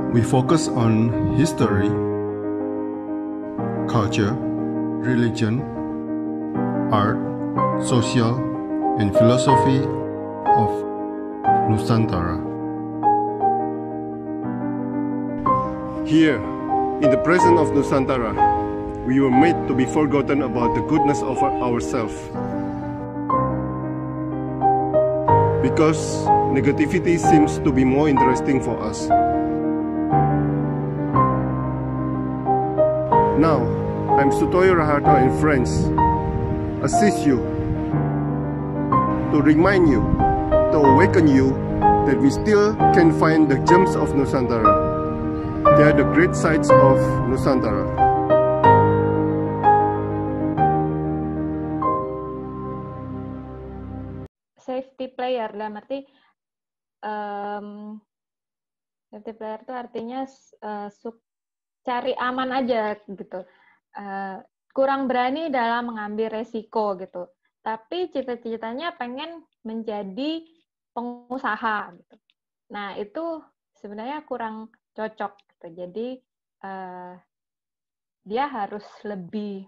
We focus on history, culture, religion, art, social, and philosophy of Nusantara. Here, in the presence of Nusantara, we were made to be forgotten about the goodness of ourselves. Because negativity seems to be more interesting for us. Now, I'm Sutoyo Raharto and friends, assist you, to remind you, to awaken you, that we still can find the gems of Nusantara. They are the great sights of Nusantara. Safety player, dalam arti safety player itu artinya cari aman aja gitu. Kurang berani dalam mengambil resiko gitu. Tapi cita-citanya pengen menjadi pengusaha gitu. Nah, itu sebenarnya kurang cocok gitu. Jadi dia harus lebih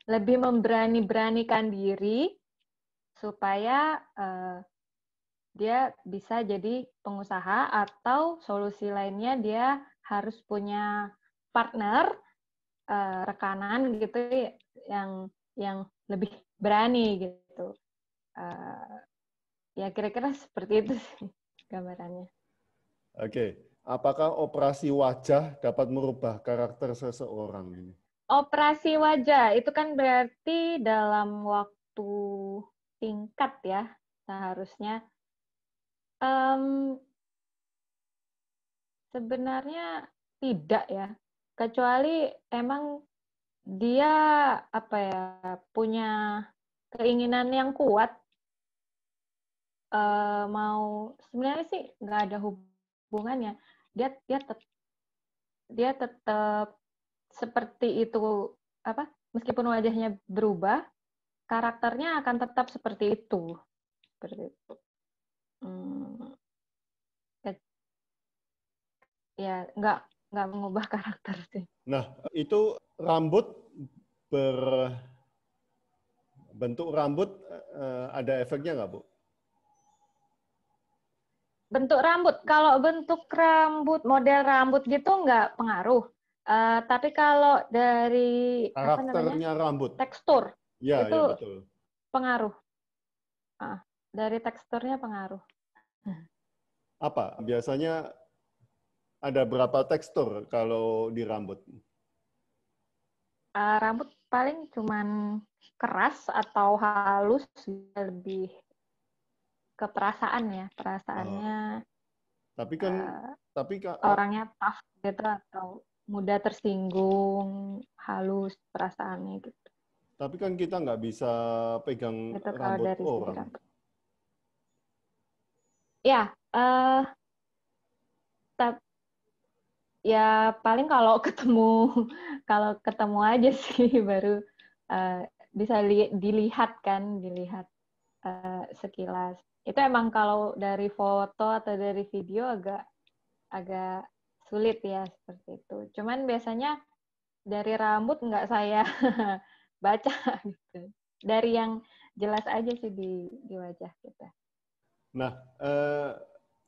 lebih memberanikan diri supaya dia bisa jadi pengusaha, atau solusi lainnya dia harus punya partner, rekanan gitu yang lebih berani gitu. Ya kira-kira seperti itu sih gambarannya. Oke, apakah operasi wajah dapat merubah karakter seseorang ini? Operasi wajah itu kan berarti dalam waktu singkat ya seharusnya. Sebenarnya tidak ya, kecuali emang dia punya keinginan yang kuat, sebenarnya sih nggak ada hubungannya. Dia tetap seperti itu, meskipun wajahnya berubah, karakternya akan tetap seperti itu. Ya nggak mengubah karakter sih. Nah, itu bentuk rambut ada efeknya nggak, Bu? Bentuk rambut, kalau bentuk rambut, model rambut gitu nggak pengaruh. Tapi kalau dari Karakternya rambut, tekstur, ya, itu ya betul. pengaruh. Dari teksturnya pengaruh. Apa? Biasanya ada berapa tekstur kalau di rambut? Rambut paling cuman keras atau halus, lebih ke perasaan ya, perasaannya. Tapi orangnya tough gitu atau mudah tersinggung, halus perasaannya gitu. Tapi kan kita nggak bisa pegang Gitu kalau rambut dari segi orang. rambut. Ya, ya paling kalau ketemu aja sih baru bisa dilihat sekilas. Itu emang kalau dari foto atau dari video agak sulit ya seperti itu. Cuman biasanya dari rambut nggak saya baca gitu. Dari yang jelas aja sih di wajah kita. Nah,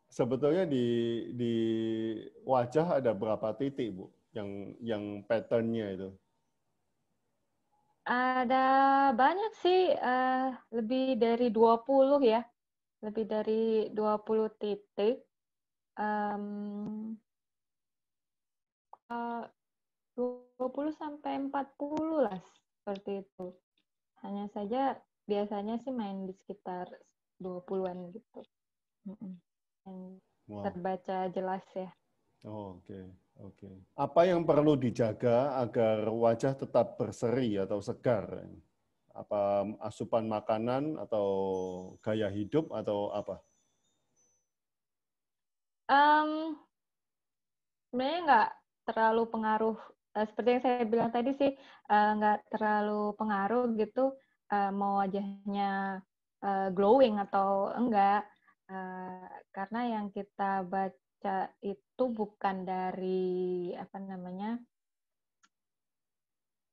sebetulnya di wajah ada berapa titik, Bu? Yang pattern-nya itu? Ada banyak sih, lebih dari 20 ya. Lebih dari 20 titik. 20 sampai 40 lah seperti itu. Hanya saja biasanya sih main di sekitar 20-an gitu. Yang terbaca jelas ya. Oh, oke. Apa yang perlu dijaga agar wajah tetap berseri atau segar? Apa asupan makanan atau gaya hidup atau apa? Sebenarnya nggak terlalu pengaruh, seperti yang saya bilang tadi sih, nggak terlalu pengaruh gitu, mau wajahnya glowing atau enggak, karena yang kita baca baca itu bukan dari apa namanya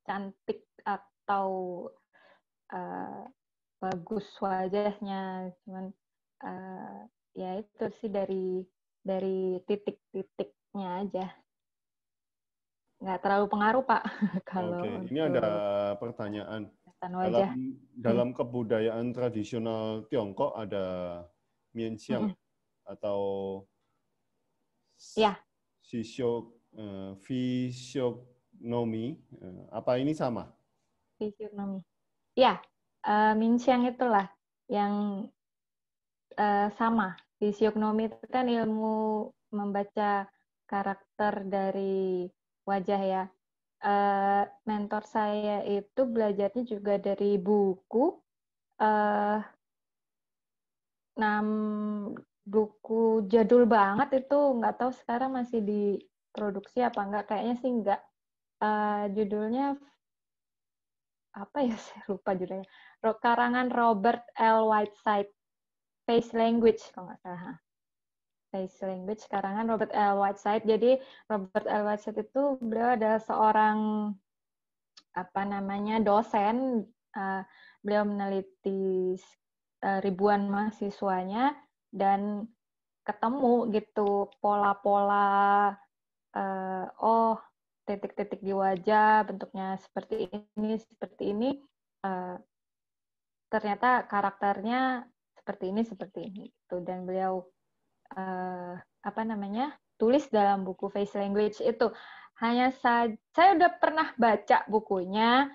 cantik atau bagus wajahnya, cuman ya itu sih dari titik-titiknya aja, nggak terlalu pengaruh Pak Oke, kalau ini ada untuk pertanyaan. kelihatan Dalam wajah. dalam kebudayaan tradisional Tiongkok ada mianxiang Mm-mm. atau Ya, physiognomy. Apa ini sama? fisionomi. Ya, Minxiang itulah yang sama. Fisiognomi itu kan ilmu membaca karakter dari wajah ya. Mentor saya itu belajarnya juga dari buku, eh, buku jadul banget itu, nggak tahu sekarang masih diproduksi apa enggak, kayaknya sih enggak. Judulnya apa ya, saya lupa judulnya. Karangan Robert L. Whiteside, Face Language kalau nggak salah. Face Language karangan Robert L. Whiteside. Jadi Robert L. Whiteside itu beliau adalah seorang apa namanya dosen. Beliau meneliti ribuan mahasiswanya dan ketemu gitu pola-pola oh titik-titik di wajah bentuknya seperti ini ternyata karakternya seperti ini gitu. Dan beliau apa namanya tulis dalam buku Face Language itu. Hanya saja saya udah pernah baca bukunya,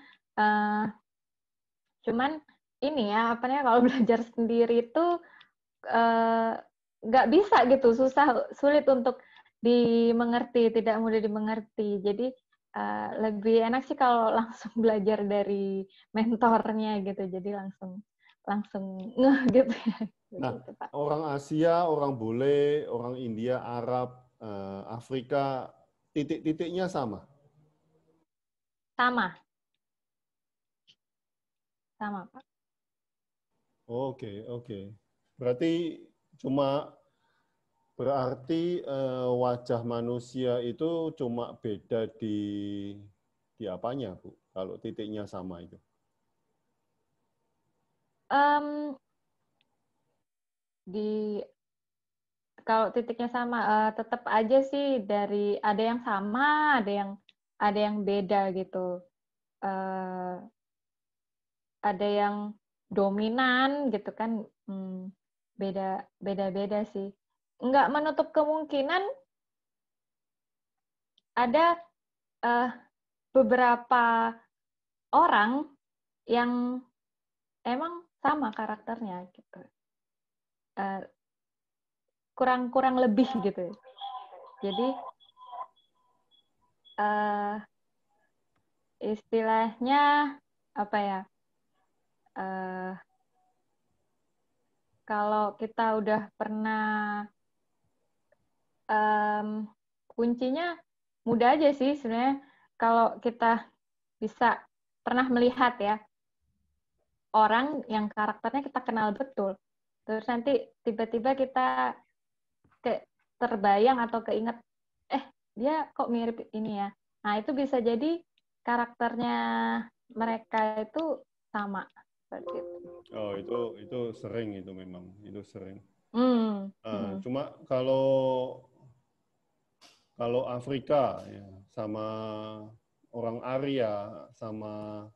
cuman ini ya apa namanya kalau belajar sendiri itu nggak bisa gitu, sulit untuk dimengerti, tidak mudah dimengerti. Jadi lebih enak sih kalau langsung belajar dari mentornya gitu. Jadi langsung ngeh gitu ya. Nah, Gitu, Pak. orang Asia, orang bule, orang India, Arab, Afrika, titik-titiknya sama. Sama, Pak. Oke, oke. Berarti berarti wajah manusia itu cuma beda di apanya, Bu? Kalau titiknya sama itu. Um, di Kalau titiknya sama, tetap aja sih dari ada yang sama, ada yang beda gitu. Eh, ada yang dominan gitu kan, beda sih. Nggak menutup kemungkinan ada eh, beberapa orang yang emang sama karakternya gitu. Eh, kurang lebih gitu. Jadi eh, istilahnya apa ya? eh, Kalau kita udah pernah, kuncinya mudah aja sih sebenarnya. Kalau kita bisa pernah melihat ya, orang yang karakternya kita kenal betul, terus nanti tiba-tiba kita terbayang atau keinget, dia kok mirip ini ya. Nah, itu bisa jadi karakternya mereka itu sama. Seperti itu. Oh, itu sering itu memang, itu sering. Hmm. Hmm. Cuma kalau Afrika ya, sama orang Arya sama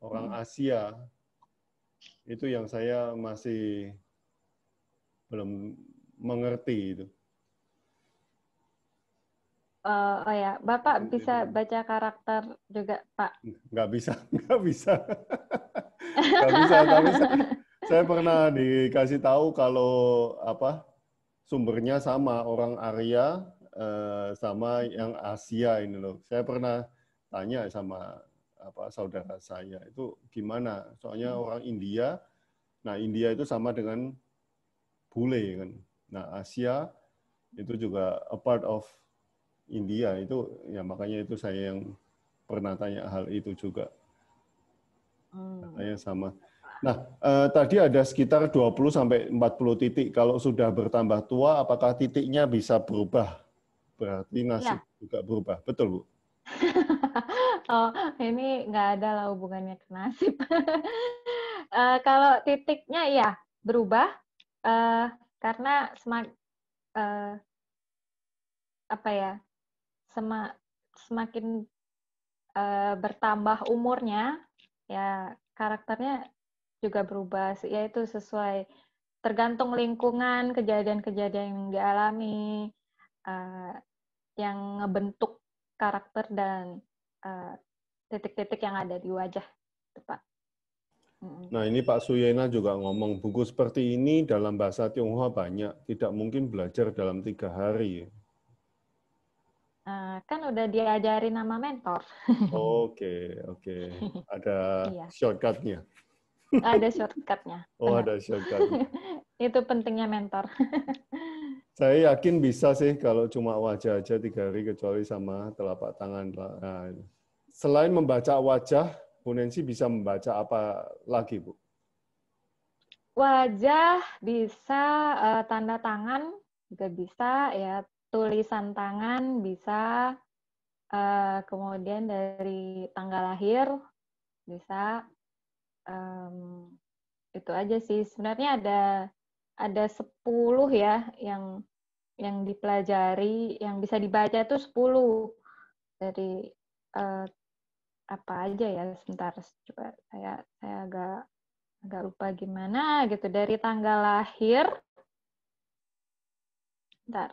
orang Hmm. Asia itu yang saya masih belum mengerti itu. Oh ya, Bapak Itu bisa baca karakter juga, Pak? nggak bisa, nggak bisa, nggak bisa. Tapi saya pernah dikasih tahu kalau apa sumbernya sama orang Arya sama yang Asia ini loh. Saya pernah tanya sama apa saudara saya itu gimana? Soalnya orang India, nah India itu sama dengan bule kan. Nah Asia itu juga a part of India itu ya makanya itu saya yang pernah tanya hal itu juga. Katanya sama. Nah, tadi ada sekitar 20 sampai 40 titik. Kalau sudah bertambah tua, apakah titiknya bisa berubah? Berarti nasib Ya. juga berubah. Betul, Bu? Oh, ini nggak ada lah hubungannya ke nasib. Kalau titiknya ya berubah karena eh, apa ya semakin bertambah umurnya ya karakternya juga berubah yaitu sesuai tergantung lingkungan kejadian-kejadian yang dialami uh, yang ngebentuk karakter dan uh, titik-titik yang ada di wajah itu Pak. Nah, ini Pak Suyena juga ngomong, buku seperti ini dalam bahasa Tionghoa banyak, tidak mungkin belajar dalam 3 hari. Kan udah diajarin nama mentor. Oke, oke. Ada Iya, shortcut-nya. ada shortcutnya, Oh, benar. ada shortcut-nya. Itu pentingnya mentor. Saya yakin bisa sih kalau cuma wajah aja 3 hari, kecuali sama telapak tangan. Nah, selain membaca wajah, Bu Nancy bisa membaca apa lagi, Bu? Wajah bisa, tanda tangan juga bisa, ya tulisan tangan bisa, kemudian dari tanggal lahir bisa, itu aja sih. Sebenarnya ada 10 ya yang dipelajari, yang bisa dibaca itu 10 dari apa aja ya. Sebentar, coba saya agak lupa gimana gitu. Dari tanggal lahir, bentar.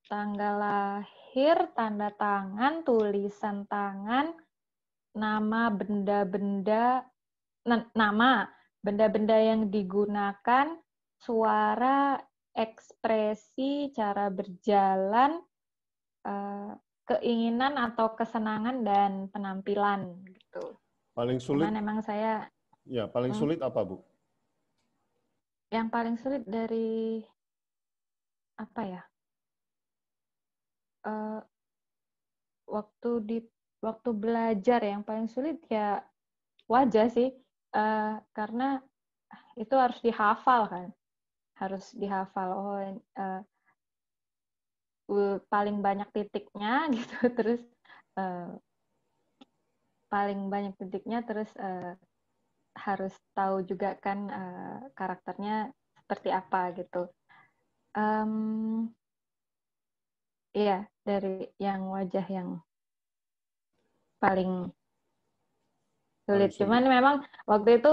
Tanggal lahir, tanda tangan, tulisan tangan, nama benda-benda yang digunakan, suara, ekspresi, cara berjalan, keinginan atau kesenangan dan penampilan gitu. Paling sulit, Cuman emang saya ya paling sulit apa, Bu? yang paling sulit dari apa ya? Eh, waktu di waktu belajar yang paling sulit ya wajah sih, karena itu harus dihafal kan, harus dihafal. Oh, paling banyak titiknya gitu, terus uh, paling banyak titiknya, terus harus tahu juga kan karakternya seperti apa gitu. Iya, dari yang wajah yang paling Paling sulit. sulit. Cuman memang waktu itu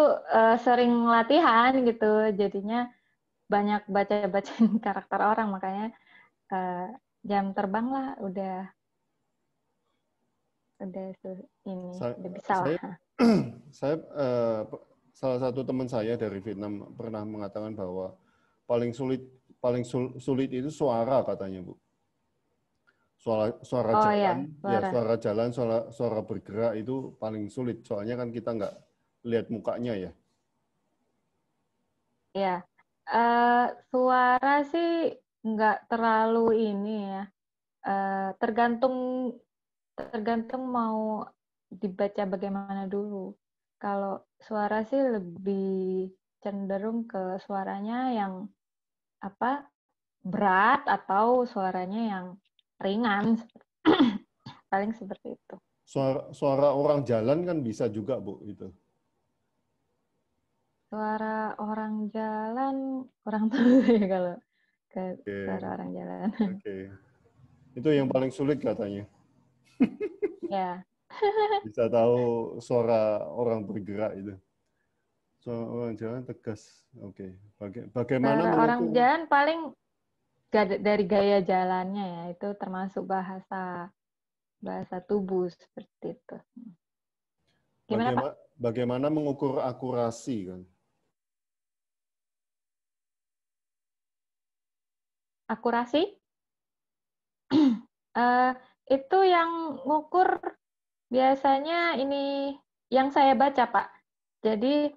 sering latihan gitu, jadinya banyak baca-bacain karakter orang, makanya jam terbang lah Saya, udah bisa lah. saya, saya salah satu teman saya dari Vietnam pernah mengatakan bahwa paling sulit sulit itu suara katanya, Bu. Suara Oh jalan, ya, ya suara. suara jalan, suara bergerak itu paling sulit. Soalnya kan kita nggak lihat mukanya ya. Ya, suara sih nggak terlalu ini ya. Tergantung tergantung mau dibaca bagaimana dulu. Kalau suara sih lebih cenderung ke suaranya yang apa berat atau suaranya yang ringan, paling seperti itu. Suara orang jalan kan bisa juga, Bu, itu. Suara orang jalan kurang tahu ya kalau ke suara Oke, orang jalan. oke. Itu yang paling sulit katanya. Ya, Bisa tahu suara orang bergerak itu. Suara orang jalan tegas. Oke. Bagaimana suara orang mengukur? jalan paling dari gaya jalannya ya, itu termasuk bahasa bahasa tubuh seperti itu. Gimana Pak? Bagaimana mengukur akurasi kan? Akurasi? Eh, itu yang ngukur biasanya ini yang saya baca Pak. Jadi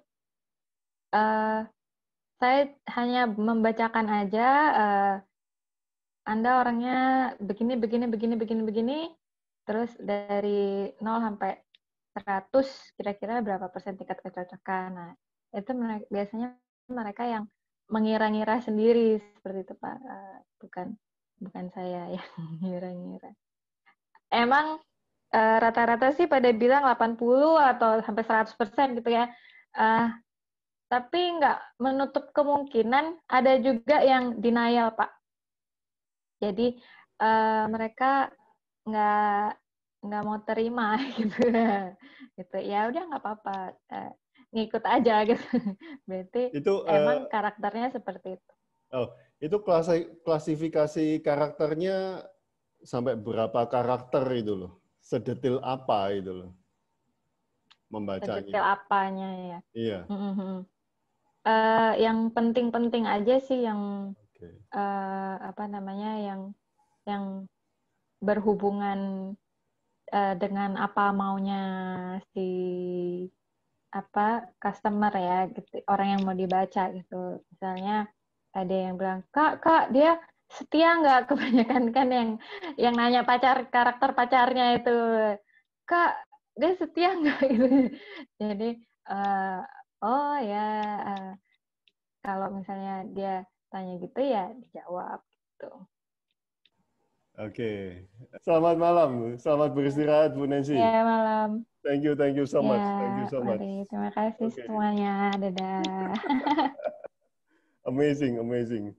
saya hanya membacakan aja. Anda orangnya begini, begini, begini, begini, begini. Terus dari 0 sampai 100 kira-kira berapa persen tingkat kecocokan. Nah, itu biasanya mereka yang mengira-ngira sendiri seperti itu Pak. Bukan saya yang ngira-ngira. Emang rata-rata sih pada bilang 80 atau sampai 100% gitu ya. Tapi nggak menutup kemungkinan ada juga yang denial, Pak. Jadi mereka nggak mau terima gitu. Gitu. Ya udah nggak apa-apa. Ngikut aja gitu. Berarti Itu emang karakternya seperti itu. itu klasifikasi karakternya sampai berapa karakter itu loh? Sedetil apa itu loh membacanya? Sedetail apanya ya. Iya. Yang penting-penting aja sih yang Okay. yang berhubungan dengan apa maunya si customer ya gitu, orang yang mau dibaca gitu. Misalnya ada yang bilang, kak dia setia nggak? Kebanyakan kan yang nanya karakter pacarnya itu, kak dia setia nggak gitu. Jadi oh ya, kalau misalnya dia tanya gitu ya dijawab gitu. Oke. Selamat malam. Selamat beristirahat Bu Nancy. Ya malam. Thank you so much. Thank you so much. Mari, terima kasih semuanya. Dadah. Amazing.